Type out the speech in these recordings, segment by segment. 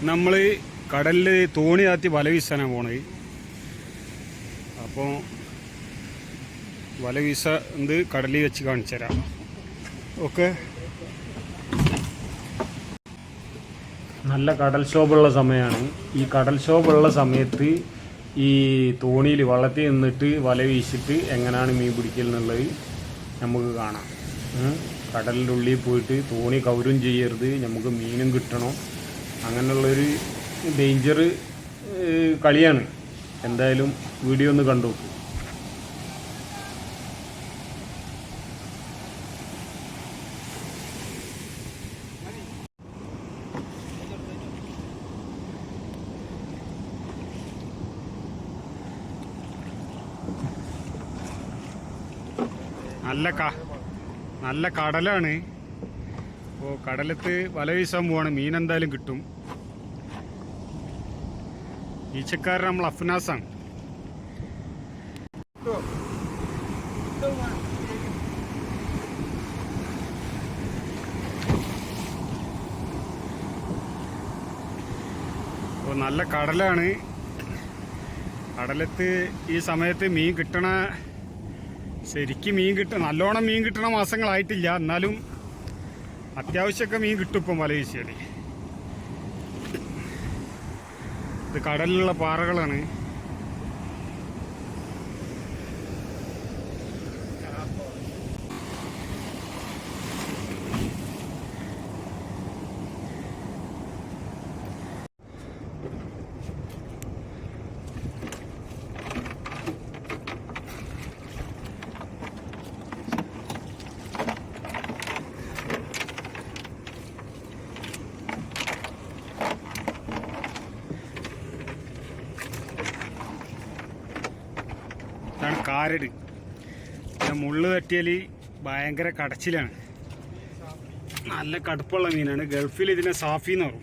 നമ്മൾ കടലിൽ തോണി താത്തി വല വീശാനാണ് പോണത്. അപ്പോൾ വല വീശ എന്ത് കടലിൽ വെച്ച് കാണിച്ചു തരാം. ഓക്കെ, നല്ല കടൽക്ഷോഭമുള്ള സമയമാണ്. ഈ കടൽക്ഷോഭമുള്ള സമയത്ത് ഈ തോണിയിൽ വള്ളത്തിൽ നിന്നിട്ട് വല വീശിട്ട് എങ്ങനെയാണ് മീൻ പിടിക്കൽ എന്നുള്ളത് നമുക്ക് കാണാം. കടലിൻ്റെ ഉള്ളിൽ പോയിട്ട് തോണി കൗരും ചെയ്യരുത്, നമുക്ക് മീനും കിട്ടണം. അങ്ങനെയുള്ളൊരു ഡേഞ്ചർ കളിയാണ്. എന്തായാലും വീഡിയോ ഒന്ന് കണ്ടു. നല്ല കടലാണ്. അപ്പോൾ കടലത്ത് വല വീശാൻ പോവാണ്. മീൻ എന്തായാലും കിട്ടും. ഈച്ചക്കാരൻ നമ്മൾ അഫ്നാസാണ്. അപ്പോൾ നല്ല കടലാണ്. കടലത്ത് ഈ സമയത്ത് മീൻ കിട്ടണ, ശരിക്കും മീൻ നല്ലോണം മീൻ കിട്ടണ മാസങ്ങളായിട്ടില്ല. എന്നാലും അത്യാവശ്യമൊക്കെ മീൻ കിട്ടും ഇപ്പം വല വീശിയാൽ. ഇത് കടലിലുള്ള പാറകളാണ്. ഇതാണ് കാരട്. മുള്ളു തട്ടിയാൽ ഭയങ്കര കടച്ചിലാണ്. നല്ല കടുപ്പുള്ള മീനാണ്. ഗൾഫിൽ ഇതിനെ സാഫി എന്ന് പറയും.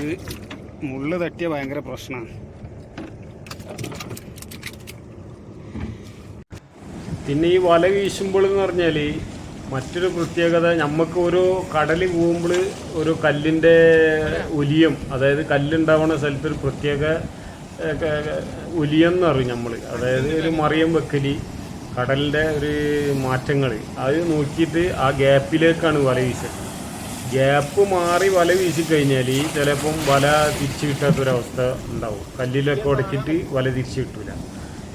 ഇത് മുള്ളു തട്ടിയ ഭയങ്കര പ്രശ്നമാണ്. പിന്നെ ഈ വല വീശുമ്പോൾ എന്ന് പറഞ്ഞാൽ മറ്റൊരു പ്രത്യേകത, നമുക്ക് ഓരോ കടലിൽ പോകുമ്പോൾ ഒരു കല്ലിൻ്റെ ഒലിയം, അതായത് കല്ലുണ്ടാവുന്ന സ്ഥലത്തൊരു പ്രത്യേക ഒലിയം എന്ന് പറയും നമ്മൾ. അതായത് ഒരു മറിയം വെക്കലി, കടലിൻ്റെ ഒരു മാറ്റങ്ങൾ അത് നോക്കിയിട്ട് ആ ഗ്യാപ്പിലേക്കാണ് വല വീശൽ. ഗ്യാപ്പ് മാറി വല വീശിക്കഴിഞ്ഞാൽ ചിലപ്പം വല തിരിച്ചു കിട്ടാത്തൊരവസ്ഥ ഉണ്ടാവും. കല്ലിലൊക്കെ ഉടക്കിയിട്ട് വല തിരിച്ചു കിട്ടില്ല.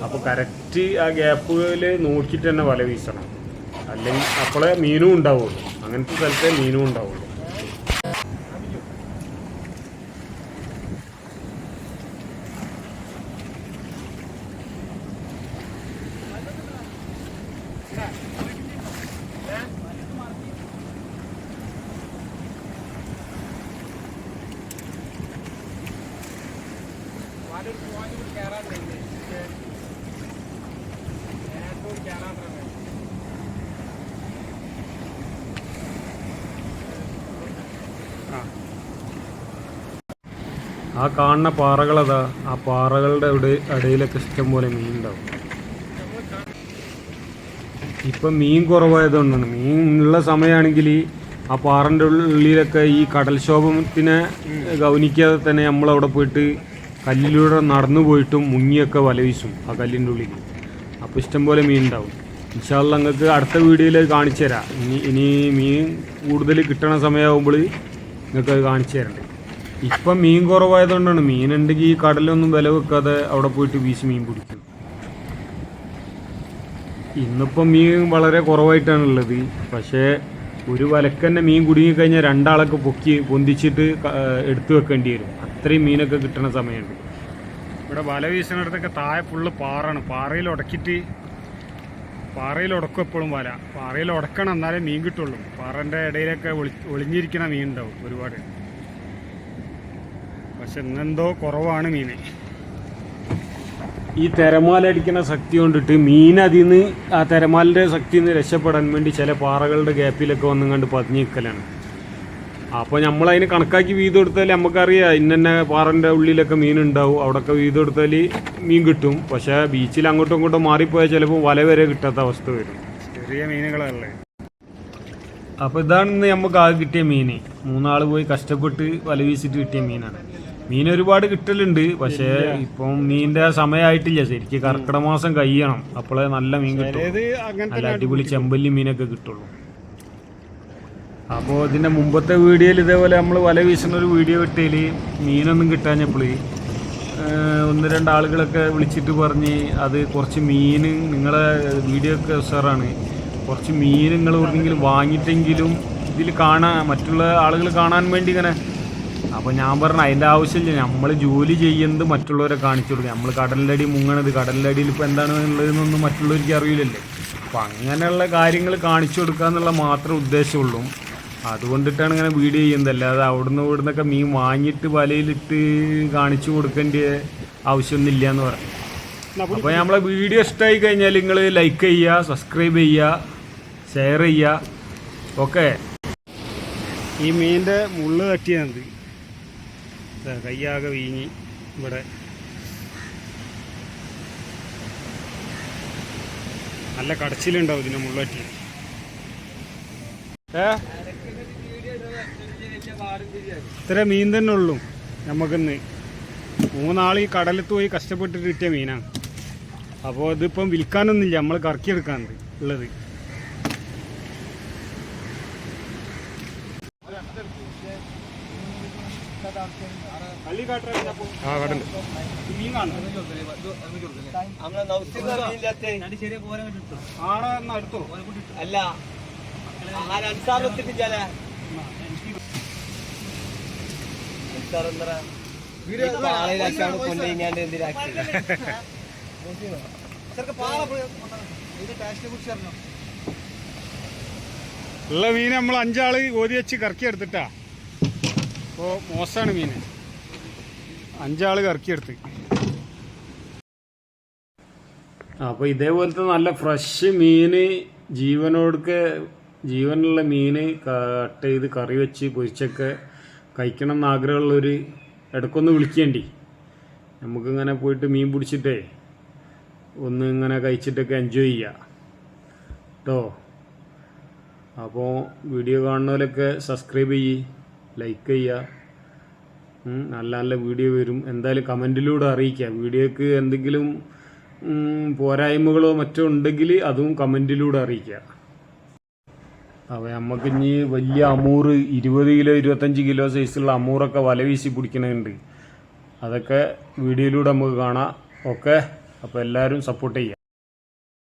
അപ്പോൾ കറക്റ്റ് ആ ഗ്യാപ്പുകൾ നോക്കിയിട്ട് തന്നെ വല വീശണം. അല്ലെങ്കിൽ അപ്പോഴേ മീനും ഉണ്ടാവുള്ളൂ. അങ്ങനത്തെ സ്ഥലത്തെ മീനും ഉണ്ടാവുള്ളൂ. ആ കാണുന്ന പാറകളതാ, ആ പാറകളുടെ ഇടയിലൊക്കെ ഇഷ്ടം പോലെ മീൻ ഉണ്ടാവും. ഇപ്പം മീൻ കുറവായതുകൊണ്ടാണ്. മീൻ ഉള്ള സമയമാണെങ്കിൽ ആ പാറൻ്റെ ഉള്ളിലൊക്കെ ഈ കടൽക്ഷോഭത്തിനെ ഗൗനിക്കാതെ തന്നെ നമ്മളവിടെ പോയിട്ട് കല്ലിലൂടെ നടന്നു പോയിട്ടും മുങ്ങിയൊക്കെ വല വീശും ആ കല്ലിൻ്റെ ഉള്ളിൽ. അപ്പോൾ ഇഷ്ടംപോലെ മീൻ ഉണ്ടാവും. ഇൻഷാ അല്ലാഹ് നിങ്ങൾക്ക് അടുത്ത വീഡിയോയിൽ കാണിച്ചു തരാം. ഇനി മീൻ കൂടുതൽ കിട്ടണ സമയമാകുമ്പോൾ നിങ്ങൾക്ക് അത് കാണിച്ചു തരണ്ടേ. ഇപ്പം മീൻ കുറവായതുകൊണ്ടാണ്. മീനുണ്ടെങ്കിൽ ഈ കടലൊന്നും വില വെക്കാതെ അവിടെ പോയിട്ട് വീശി മീൻ പിടിക്കും. ഇന്നിപ്പം മീൻ വളരെ കുറവായിട്ടാണുള്ളത്. പക്ഷേ ഒരു വലക്ക് തന്നെ മീൻ കുടുങ്ങിക്കഴിഞ്ഞാൽ രണ്ടാളൊക്കെ പൊന്തിച്ചിട്ട് എടുത്തു വെക്കേണ്ടി വരും. അത്രയും മീനൊക്കെ കിട്ടുന്ന സമയമുണ്ട്. ഇവിടെ വല വീശുന്നിടത്തൊക്കെ താഴെ ഫുള്ള് പാറാണ്. പാറയിൽ ഉടക്കും എപ്പോഴും വല. പാറയിൽ ഉടക്കണം, എന്നാലേ മീൻ കിട്ടുള്ളൂ. പാറൻ്റെ ഇടയിലൊക്കെ ഒളിഞ്ഞിരിക്കുന്ന മീൻ ഉണ്ടാവും ഒരുപാട്. പക്ഷെ ഇന്നെന്തോ കുറവാണ് മീൻ. ഈ തിരമാല അടിക്കുന്ന ശക്തി കൊണ്ടിട്ട് മീൻ അതിൽ നിന്ന്, ആ തിരമാലിൻ്റെ ശക്തിയിൽ നിന്ന് രക്ഷപ്പെടാൻ വേണ്ടി ചില പാറകളുടെ ഗ്യാപ്പിലൊക്കെ വന്നും കണ്ട് പതിഞ്ഞ് നിൽക്കലാണ്. അപ്പോൾ നമ്മളതിന് കണക്കാക്കി വീതം എടുത്താൽ നമുക്കറിയാം ഇന്നെ പാറൻ്റെ ഉള്ളിലൊക്കെ മീൻ ഉണ്ടാവും, അവിടെയൊക്കെ വീതം എടുത്താൽ മീൻ കിട്ടും. പക്ഷേ ബീച്ചിൽ അങ്ങോട്ടും ഇങ്ങോട്ടും മാറിപ്പോയാൽ ചിലപ്പോൾ വല വരെ കിട്ടാത്ത അവസ്ഥ വരും. ചെറിയ മീനുകളല്ലേ. അപ്പോൾ ഇതാണ് ഇന്ന് നമുക്ക് ആകെ കിട്ടിയ മീൻ. 3 ആൾ പോയി കഷ്ടപ്പെട്ട് വല വീശിട്ട് കിട്ടിയ മീനാണ്. മീൻ ഒരുപാട് കിട്ടലുണ്ട്, പക്ഷേ ഇപ്പം മീനിൻ്റെ സമയമായിട്ടില്ല. ശരിക്കും കർക്കിടക മാസം കഴിയണം, അപ്പോഴേ നല്ല മീൻ കിട്ടും. നല്ല അടിപൊളി ചെമ്പല്ലി മീനൊക്കെ കിട്ടുള്ളൂ. അപ്പോൾ ഇതിൻ്റെ മുമ്പത്തെ വീഡിയോയിൽ ഇതേപോലെ നമ്മൾ വല വീശുന്ന ഒരു വീഡിയോ ഇട്ടതിൽ മീനൊന്നും കിട്ടാഞ്ഞപ്പോൾ 1-2 ആളുകളൊക്കെ വിളിച്ചിട്ട് പറഞ്ഞ് അത് കുറച്ച് മീൻ നിങ്ങളെ വീഡിയോ ഒക്കെ ഉഷാറാണ്, കുറച്ച് മീൻ നിങ്ങൾ എവിടെയെങ്കിലും വാങ്ങിയിട്ടെങ്കിലും ഇതിൽ മറ്റുള്ള ആളുകൾ കാണാൻ വേണ്ടി ഇങ്ങനെ. അപ്പോൾ ഞാൻ പറഞ്ഞു അതിൻ്റെ ആവശ്യമില്ല, നമ്മൾ ജോലി ചെയ്യുന്നത് മറ്റുള്ളവരെ കാണിച്ചു കൊടുക്കുക. നമ്മൾ കടലിൻ്റെ അടി മുങ്ങണത്, കടലിൻ്റെ അടിയിൽ ഇപ്പോൾ എന്താണ് ഉള്ളതെന്നൊന്നും മറ്റുള്ളവർക്ക് അറിയില്ലല്ലേ. അപ്പോൾ അങ്ങനെയുള്ള കാര്യങ്ങൾ കാണിച്ചു കൊടുക്കുക എന്നുള്ള മാത്രമേ ഉദ്ദേശമുള്ളൂ. അതുകൊണ്ടിട്ടാണ് ഇങ്ങനെ വീഡിയോ ചെയ്യുന്നത്. അല്ലാതെ ഇവിടുന്നൊക്കെ മീൻ വാങ്ങിയിട്ട് വലയിലിട്ട് കാണിച്ചു കൊടുക്കേണ്ട ആവശ്യമൊന്നുമില്ല എന്ന് പറയാം. അപ്പോൾ നമ്മളെ വീഡിയോ ഇഷ്ടമായി കഴിഞ്ഞാൽ നിങ്ങൾ ലൈക്ക് ചെയ്യുക, സബ്സ്ക്രൈബ് ചെയ്യുക, ഷെയർ ചെയ്യുക. ഓക്കെ. ഈ മീനിൻ്റെ മുള്ള് തട്ടിയത് കയ്യാകെ വീങ്ങി. ഇവിടെ നല്ല കടച്ചിലുണ്ടാവും ഇതിൻ്റെ മുള്ള് തട്ടി. ഇത്ര മീൻ തന്നെ ഉള്ളൂ നമുക്കിന്ന്. 3 ആൾ ഈ കടലത്ത് പോയി കഷ്ടപ്പെട്ടിട്ട് കിട്ടിയ മീനാണ്. അപ്പോൾ ഇതിപ്പം വിൽക്കാനൊന്നുമില്ല, നമ്മൾ കറക്കിയെടുക്കാനുണ്ട് ഉള്ളത്. അല്ല ഉള്ള മീൻ നമ്മൾ 5 ആള് ഓതി വെച്ച് കറക്കി എടുത്തിട്ടാ. അപ്പോൾ മോശമാണ് മീൻ, 5 ആള് കറക്കിയെടുത്ത്. അപ്പോൾ ഇതേപോലത്തെ നല്ല ഫ്രഷ് മീൻ ജീവനുള്ള മീൻ കട്ട് ചെയ്ത് കറി വെച്ച് പൊരിച്ചൊക്കെ കഴിക്കണം എന്ന് ആഗ്രഹമുള്ളവർ ഇടയ്ക്കൊന്ന് വിളിക്കേണ്ടി. നമുക്കിങ്ങനെ പോയിട്ട് മീൻ പിടിച്ചിട്ടേ ഒന്ന് ഇങ്ങനെ കഴിച്ചിട്ടൊക്കെ എൻജോയ് ചെയ്യുക കേട്ടോ. അപ്പോൾ വീഡിയോ കാണുന്നവരൊക്കെ സബ്സ്ക്രൈബ് ചെയ്യ്, ലൈക്ക് ചെയ്യുക. നല്ല നല്ല വീഡിയോ വരും. എന്തായാലും കമൻറ്റിലൂടെ അറിയിക്കുക. വീഡിയോക്ക് എന്തെങ്കിലും പോരായ്മകളോ മറ്റോ ഉണ്ടെങ്കിൽ അതും കമൻറ്റിലൂടെ അറിയിക്കുക. അപ്പോൾ നമുക്കിനി വലിയ അമൂർ 20 കിലോ 25 കിലോ സൈസുള്ള അമൂറൊക്കെ വല വീശി പിടിക്കണുണ്ട്. അതൊക്കെ വീഡിയോയിലൂടെ നമുക്ക് കാണാം. ഓക്കെ. അപ്പോൾ എല്ലാവരും സപ്പോർട്ട് ചെയ്യുക.